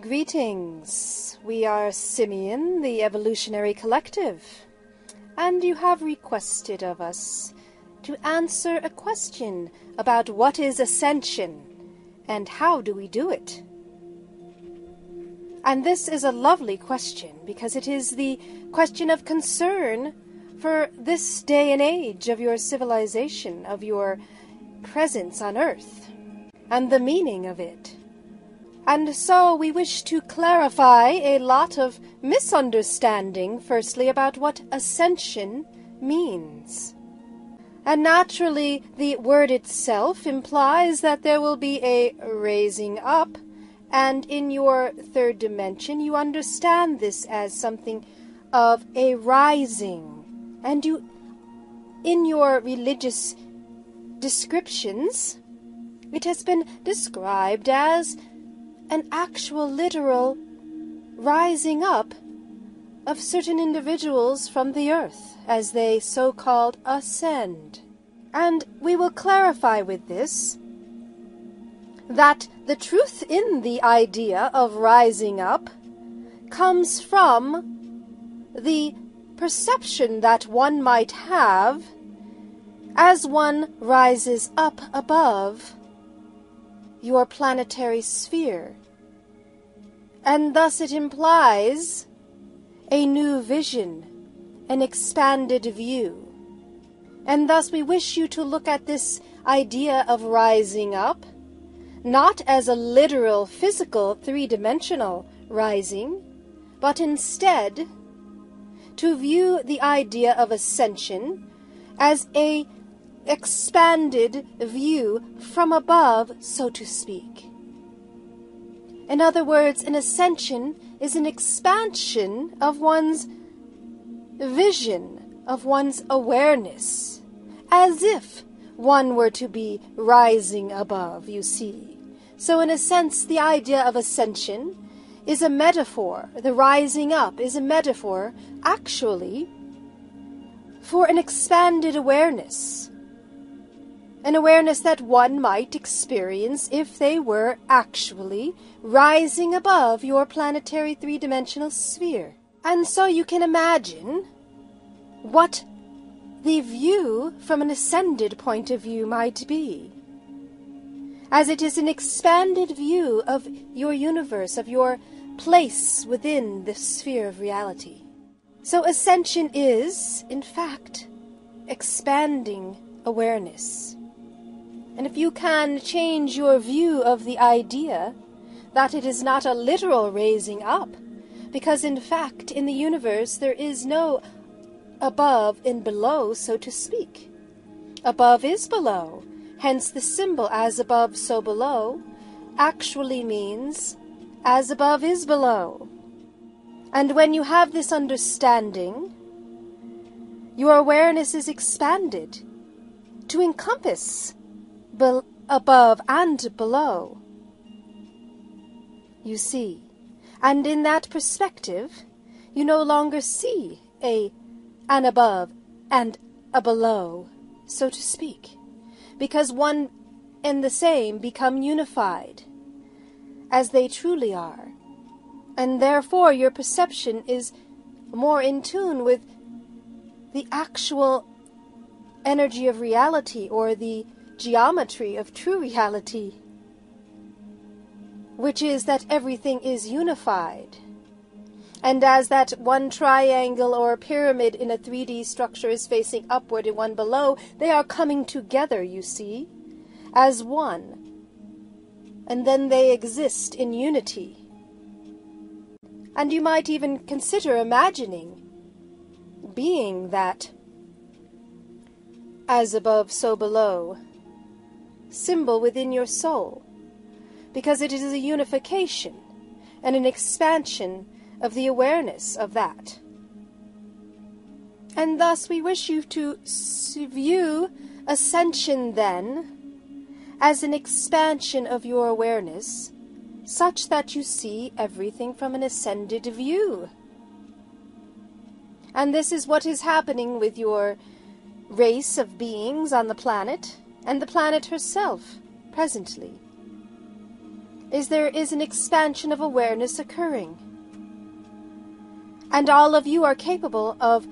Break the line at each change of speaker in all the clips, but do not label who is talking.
Greetings. We are Simion, the Evolutionary Collective, and you have requested of us to answer a question about what is Ascension and how do we do it. And this is a lovely question because it is the question of concern for this day and age of your civilization, of your presence on Earth, and the meaning of it. And so we wish to clarify a lot of misunderstanding, firstly, about what ascension means. And naturally, the word itself implies that there will be a raising up, and in your third dimension, you understand this as something of a rising. And you, in your religious descriptions, it has been described as an actual literal rising up of certain individuals from the earth as they so-called ascend. And we will clarify with this that the truth in the idea of rising up comes from the perception that one might have as one rises up above your planetary sphere. And thus it implies a new vision, an expanded view. And thus we wish you to look at this idea of rising up, not as a literal, physical, three-dimensional rising, but instead to view the idea of ascension as a expanded view from above, so to speak. In other words, an ascension is an expansion of one's vision, of one's awareness, as if one were to be rising above, you see. So in a sense, the idea of ascension is a metaphor. The rising up is a metaphor, actually, for an expanded awareness. An awareness that one might experience if they were actually rising above your planetary three-dimensional sphere. And so you can imagine what the view from an ascended point of view might be, as it is an expanded view of your universe, of your place within the sphere of reality. So ascension is, in fact, expanding awareness. And if you can change your view of the idea that it is not a literal raising up, because in fact in the universe there is no above and below, so to speak. Above is below, hence the symbol as above so below actually means as above is below. And when you have this understanding, your awareness is expanded to encompass above and below, you see. And in that perspective, you no longer see an above and a below, so to speak, because one and the same become unified, as they truly are. And therefore your perception is more in tune with the actual energy of reality, or the geometry of true reality, which is that everything is unified. And as that one triangle or pyramid in a 3D structure is facing upward and one below, they are coming together, you see, as one. And then they exist in unity. And you might even consider imagining being that as above, so below symbol within your soul, because it is a unification and an expansion of the awareness of that. And thus we wish you to view ascension then as an expansion of your awareness, such that you see everything from an ascended view. And this is what is happening with your race of beings on the planet, and the planet herself, presently. is there is an expansion of awareness occurring. And all of you are capable of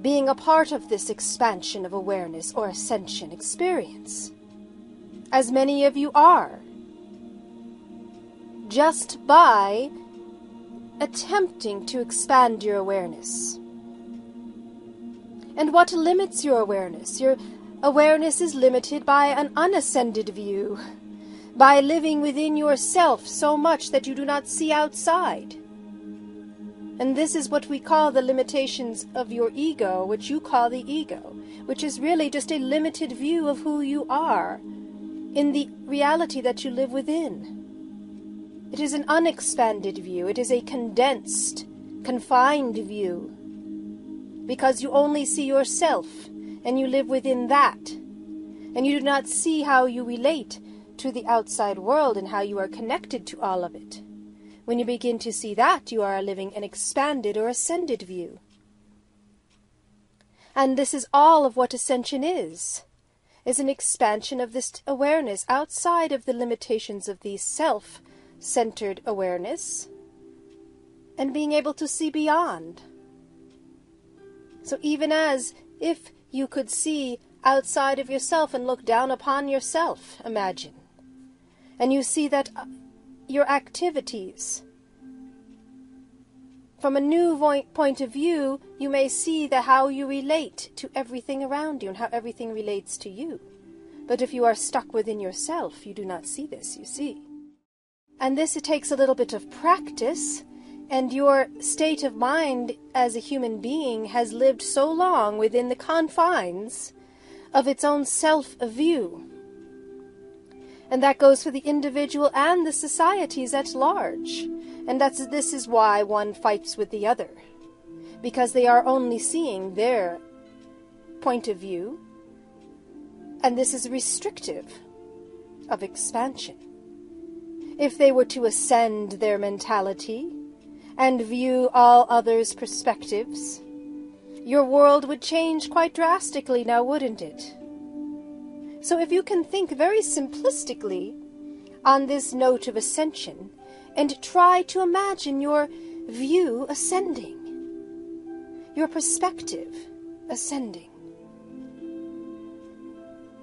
being a part of this expansion of awareness or ascension experience. As many of you are. Just by attempting to expand your awareness. And what limits your awareness? Your awareness is limited by an unascended view, by living within yourself so much that you do not see outside. And this is what we call the limitations of your ego, which you call the ego, which is really just a limited view of who you are in the reality that you live within. It is an unexpanded view. It is a condensed, confined view. Because you only see yourself, and you live within that. And you do not see how you relate to the outside world and how you are connected to all of it. When you begin to see that, you are living an expanded or ascended view. And this is all of what Ascension is an expansion of this awareness outside of the limitations of the self-centered awareness, and being able to see beyond. So even as if you could see outside of yourself and look down upon yourself, imagine, and you see that your activities, from a new point of view, you may see how you relate to everything around you and how everything relates to you. But if you are stuck within yourself, you do not see this, you see. And this, it takes a little bit of practice, and your state of mind as a human being has lived so long within the confines of its own self-view. And that goes for the individual and the societies at large. And this is why one fights with the other. Because they are only seeing their point of view. And this is restrictive of expansion. If they were to ascend their mentality and view all others' perspectives, your world would change quite drastically now, wouldn't it? So if you can think very simplistically on this note of ascension, and try to imagine your view ascending, your perspective ascending.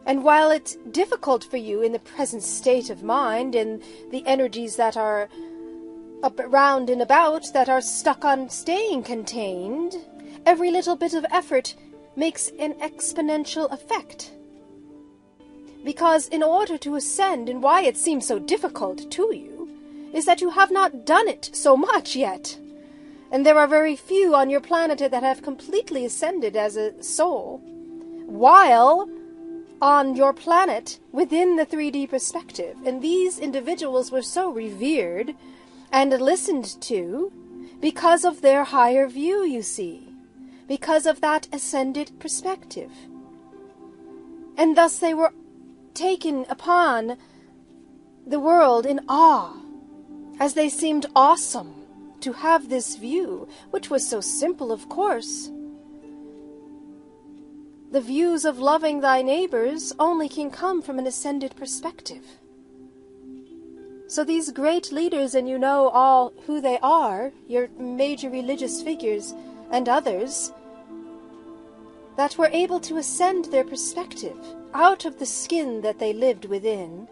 And while it's difficult for you in the present state of mind and the energies that are up around and about that are stuck on staying contained, every little bit of effort makes an exponential effect. Because in order to ascend, and why it seems so difficult to you, is that you have not done it so much yet. And there are very few on your planet that have completely ascended as a soul, while on your planet within the 3D perspective. And these individuals were so revered and listened to because of their higher view, you see, because of that ascended perspective. And thus they were taken upon the world in awe, as they seemed awesome to have this view, which was so simple, of course. The views of loving thy neighbors only can come from an ascended perspective. So these great leaders, and you know all who they are, your major religious figures and others, that were able to ascend their perspective out of the skin that they lived within,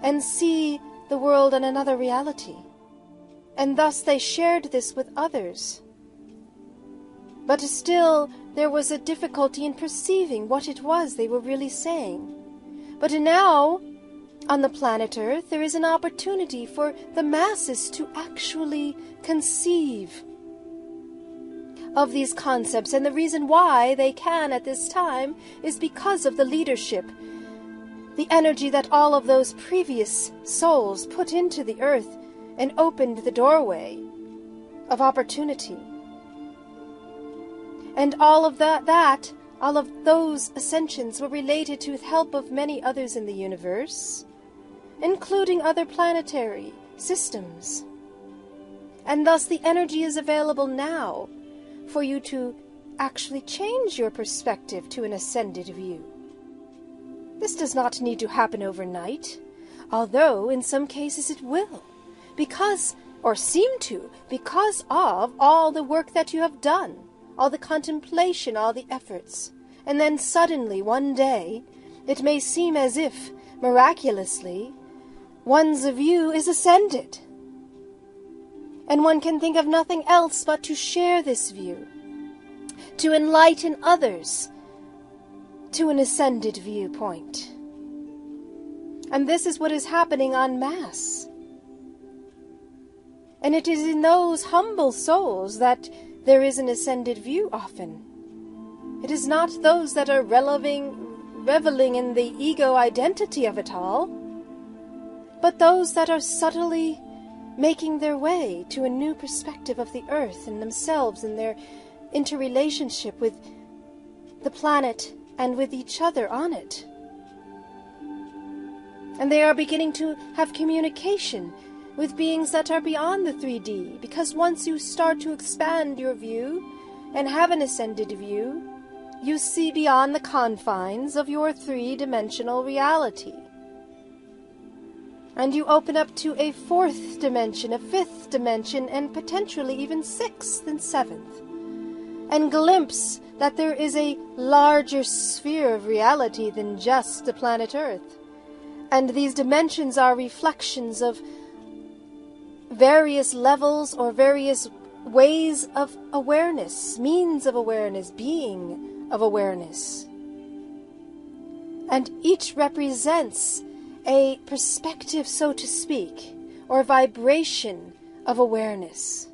and see the world in another reality. And thus they shared this with others. But still, there was a difficulty in perceiving what it was they were really saying. But now, on the planet Earth, there is an opportunity for the masses to actually conceive of these concepts. And the reason why they can at this time is because of the leadership, the energy that all of those previous souls put into the earth and opened the doorway of opportunity. And all of all of those ascensions were related to the help of many others in the universe, including other planetary systems. And thus the energy is available now for you to actually change your perspective to an ascended view. This does not need to happen overnight. although in some cases it will, because of all the work that you have done, all the contemplation, all the efforts. And then suddenly, one day, it may seem as if, miraculously, one's view is ascended. And one can think of nothing else but to share this view, to enlighten others to an ascended viewpoint. And this is what is happening en masse. And it is in those humble souls that there is an ascended view often. It is not those that are reveling in the ego identity of it all, but those that are subtly making their way to a new perspective of the earth and themselves and their interrelationship with the planet and with each other on it. And they are beginning to have communication with beings that are beyond the 3D, because once you start to expand your view and have an ascended view, you see beyond the confines of your 3-dimensional reality. And you open up to a 4th dimension, a 5th dimension, and potentially even 6th and 7th, and glimpse that there is a larger sphere of reality than just the planet Earth. And these dimensions are reflections of various levels or various ways of awareness, means of awareness, being of awareness. And each represents a perspective, so to speak, or vibration of awareness.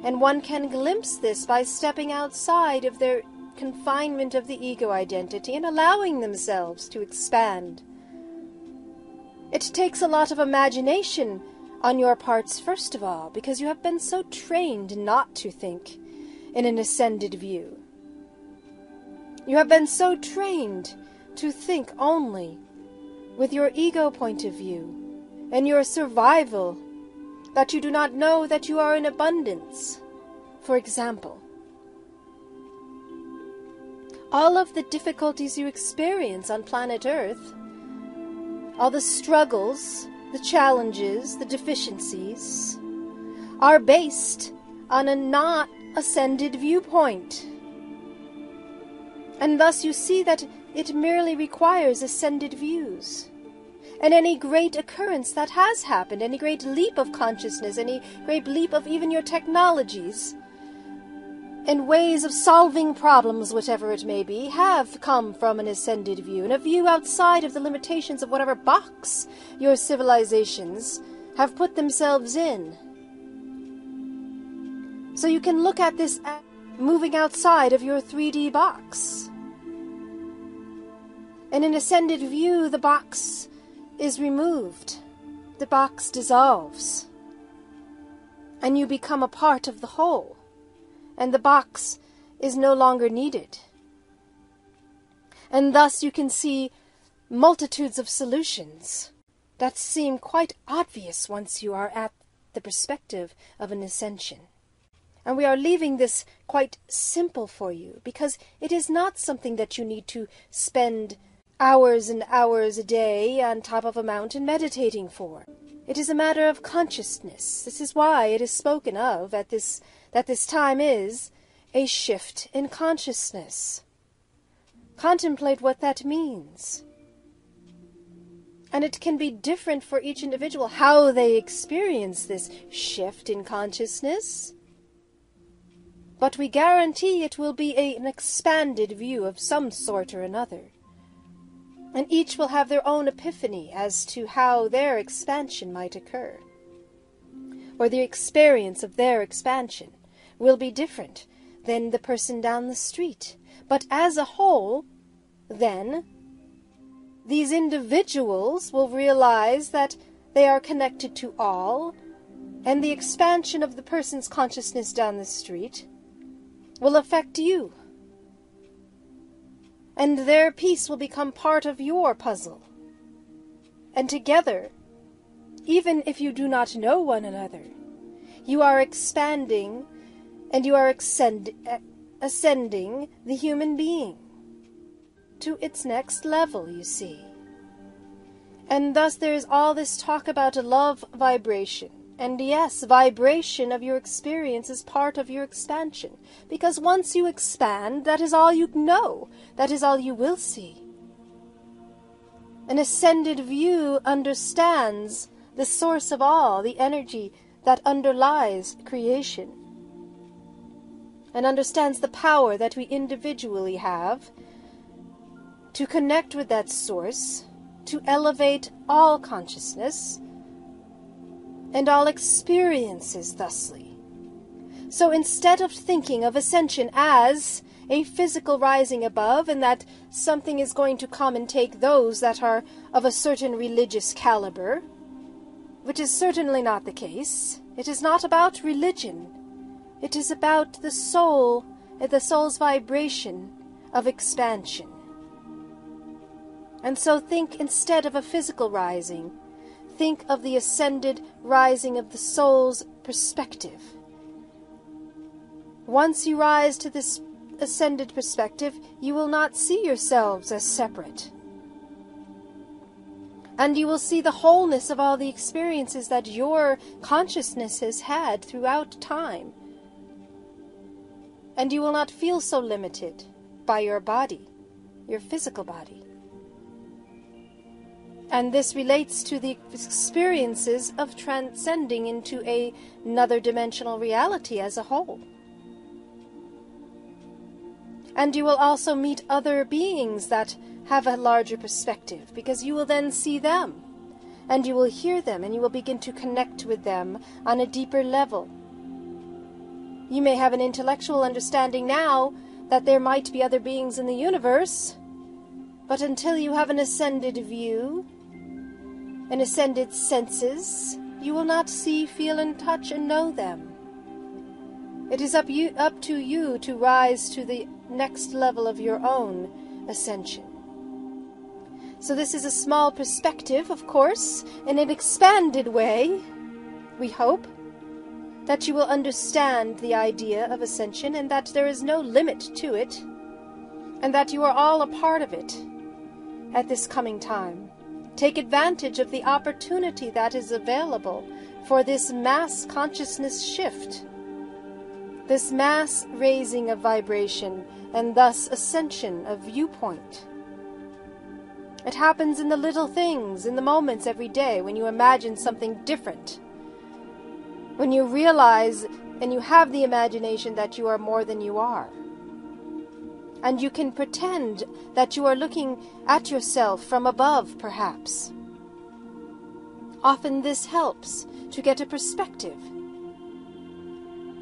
And one can glimpse this by stepping outside of their confinement of the ego identity and allowing themselves to expand. It takes a lot of imagination on your parts, first of all, because you have been so trained not to think in an ascended view. You have been so trained to think only with your ego point of view and your survival that you do not know that you are in abundance. For example, all of the difficulties you experience on planet Earth, all the struggles, the challenges, the deficiencies, are based on a not ascended viewpoint. And thus you see that it merely requires ascended views. And any great occurrence that has happened, any great leap of consciousness, any great leap of even your technologies, and ways of solving problems, whatever it may be, have come from an ascended view, and a view outside of the limitations of whatever box your civilizations have put themselves in. So you can look at this as moving outside of your 3D box. In an ascended view, the box is removed. The box dissolves. And you become a part of the whole. And the box is no longer needed. And thus you can see multitudes of solutions that seem quite obvious once you are at the perspective of an ascension. And we are leaving this quite simple for you, because it is not something that you need to spend hours and hours a day on top of a mountain meditating for. It is a matter of consciousness. This is why it is spoken of that this time is a shift in consciousness. Contemplate what that means. And it can be different for each individual how they experience this shift in consciousness. But we guarantee it will be an expanded view of some sort or another. And each will have their own epiphany as to how their expansion might occur. Or the experience of their expansion will be different than the person down the street. But as a whole, then, these individuals will realize that they are connected to all, and the expansion of the person's consciousness down the street will affect you. And their piece will become part of your puzzle. And together, even if you do not know one another, you are expanding and you are ascending the human being to its next level, you see. And thus there is all this talk about love vibration. And yes, vibration of your experience is part of your expansion. Because once you expand, that is all you know. That is all you will see. An ascended view understands the source of all, the energy that underlies creation. And understands the power that we individually have to connect with that source, to elevate all consciousness and all experiences thusly. So instead of thinking of ascension as a physical rising above, and that something is going to come and take those that are of a certain religious caliber, which is certainly not the case. It is not about religion. It is about the soul, the soul's vibration of expansion. And so think, instead of a physical rising, think of the ascended rising of the soul's perspective. Once you rise to this ascended perspective, you will not see yourselves as separate. And you will see the wholeness of all the experiences that your consciousness has had throughout time. And you will not feel so limited by your body, your physical body. And this relates to the experiences of transcending into another dimensional reality as a whole. And you will also meet other beings that have a larger perspective, because you will then see them, and you will hear them, and you will begin to connect with them on a deeper level. You may have an intellectual understanding now that there might be other beings in the universe, but until you have an ascended view, an ascended senses, you will not see, feel, and touch and know them. It is up to you to rise to the next level of your own ascension. So this is a small perspective, of course, in an expanded way, we hope, that you will understand the idea of ascension, and that there is no limit to it, and that you are all a part of it at this coming time. Take advantage of the opportunity that is available for this mass consciousness shift, this mass raising of vibration, and thus ascension of viewpoint. It happens in the little things, in the moments every day, when you imagine something different. When you realize and you have the imagination that you are more than you are. And you can pretend that you are looking at yourself from above, perhaps. Often this helps to get a perspective.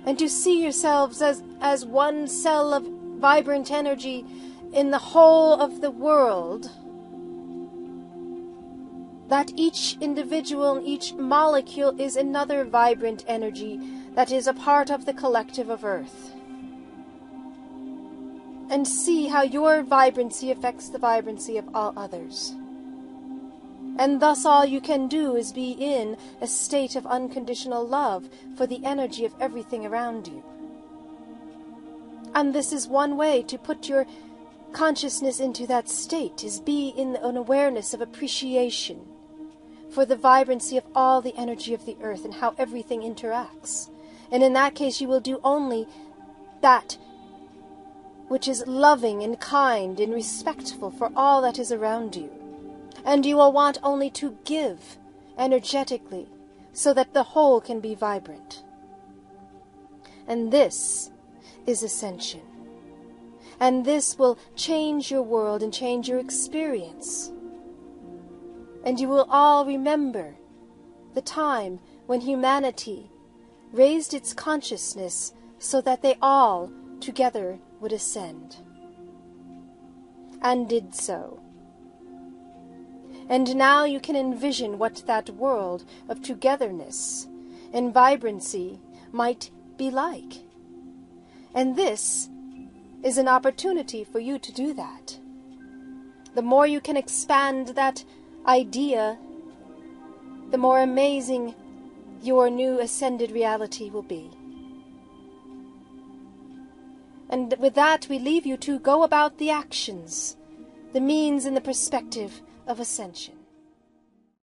And to see yourselves as one cell of vibrant energy in the whole of the world. That each individual and each molecule is another vibrant energy that is a part of the collective of Earth. And see how your vibrancy affects the vibrancy of all others. And thus all you can do is be in a state of unconditional love for the energy of everything around you. And this is one way to put your consciousness into that state, is be in an awareness of appreciation for the vibrancy of all the energy of the earth and how everything interacts. And in that case you will do only that which is loving and kind and respectful for all that is around you. And you will want only to give energetically so that the whole can be vibrant. And this is ascension. And this will change your world and change your experience. And you will all remember the time when humanity raised its consciousness so that they all together would ascend. And did so. And now you can envision what that world of togetherness and vibrancy might be like. And this is an opportunity for you to do that. The more you can expand that idea, the more amazing your new ascended reality will be. And with that, we leave you to go about the actions, the means and the perspective of ascension.